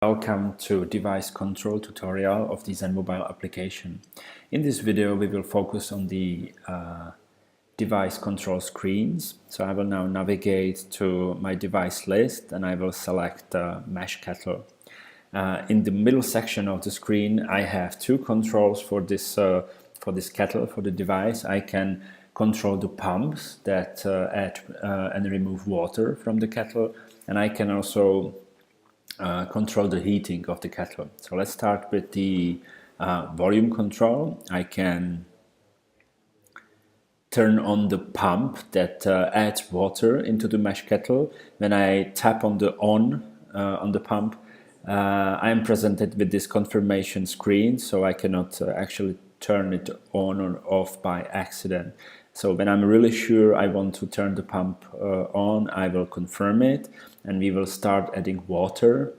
Welcome to device control tutorial of the ZenMobile application. In this video we will focus on the device control screens. So I will now navigate to my device list and I will select mesh kettle. In the middle section of the screen I have two controls for this kettle, for the device. I can control the pumps that add and remove water from the kettle, and I can also control the heating of the kettle. So let's start with the volume control. I can turn on the pump that adds water into the mesh kettle. When I tap on the on the pump, I am presented with this confirmation screen, so I cannot actually turn it on or off by accident. So when I'm really sure I want to turn the pump on, I will confirm it, and we will start adding water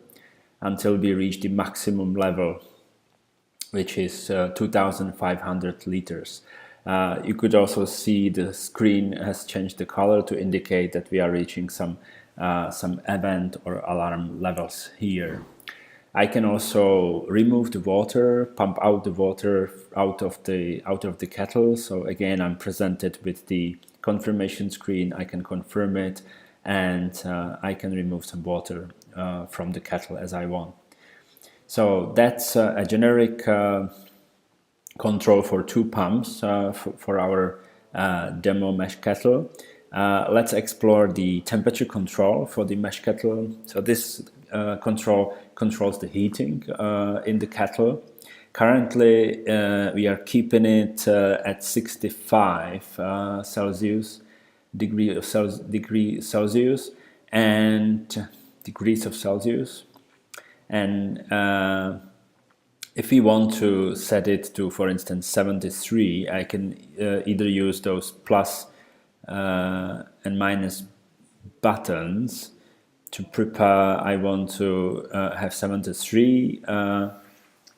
until we reach the maximum level, which is 2,500 liters. You could also see the screen has changed the color to indicate that we are reaching some event or alarm levels here. I can also remove the water, pump out the water out of the kettle. So again, I'm presented with the confirmation screen. I can confirm it, and I can remove some water from the kettle as I want. So that's a generic control for two pumps for our demo mesh kettle. Let's explore the temperature control for the mesh kettle. So this control controls the heating in the kettle. Currently we are keeping it at 65 Celsius, degrees Celsius, and if we want to set it to, for instance, 73, I can either use those plus and minus buttons to prepare. I want to have 73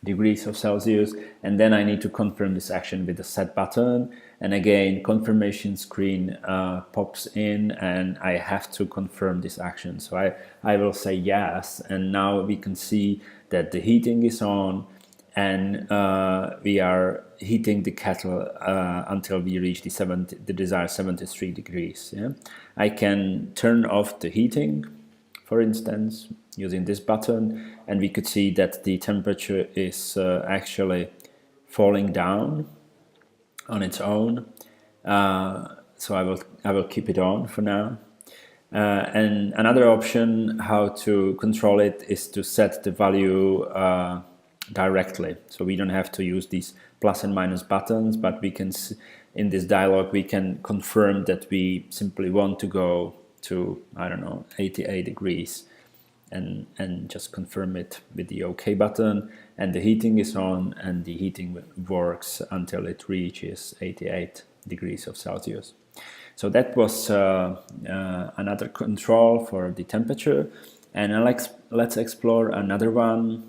degrees of Celsius, and then I need to confirm this action with the set button, and again confirmation screen pops in and I have to confirm this action. So I will say yes, and now we can see that the heating is on, and we are heating the kettle until we reach the desired 73 degrees. Yeah? I can turn off the heating, for instance, using this button, and we could see that the temperature is actually falling down on its own. So I will keep it on for now. And another option how to control it is to set the value directly, so we don't have to use these plus and minus buttons, but we can, in this dialog, we can confirm that we simply want to go to, I don't know, 88 degrees, and just confirm it with the OK button, and the heating is on, and the heating works until it reaches 88 degrees of Celsius. So that was another control for the temperature, and let's explore another one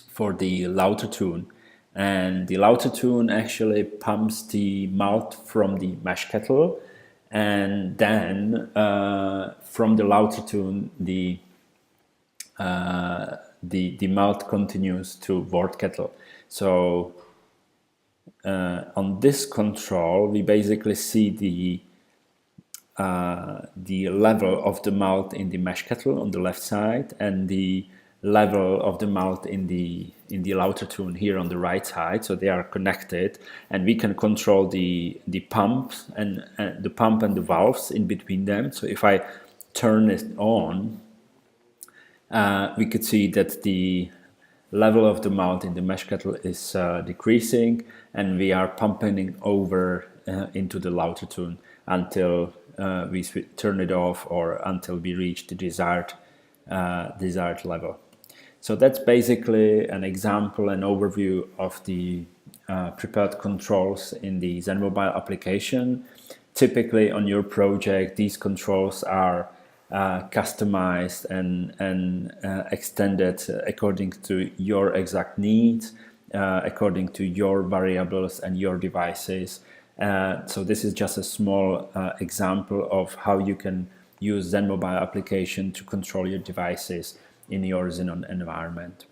for the lauter tune. And the lauter tune actually pumps the malt from the mesh kettle, and then from the lauter tune the malt continues to wort kettle. So on this control we basically see the level of the malt in the mesh kettle on the left side, and the level of the malt in the lauter tune here on the right side. So they are connected, and we can control the pumps and the valves in between them. So if I turn it on, we could see that the level of the malt in the mesh kettle is decreasing, and we are pumping over into the lauter tune until we turn it off, or until we reach the desired level. So that's basically an example, an overview of the prepared controls in the ZenMobile application. Typically on your project, these controls are customized and extended according to your exact needs, according to your variables and your devices. So this is just a small example of how you can use ZenMobile application to control your devices. in your Xenon environment.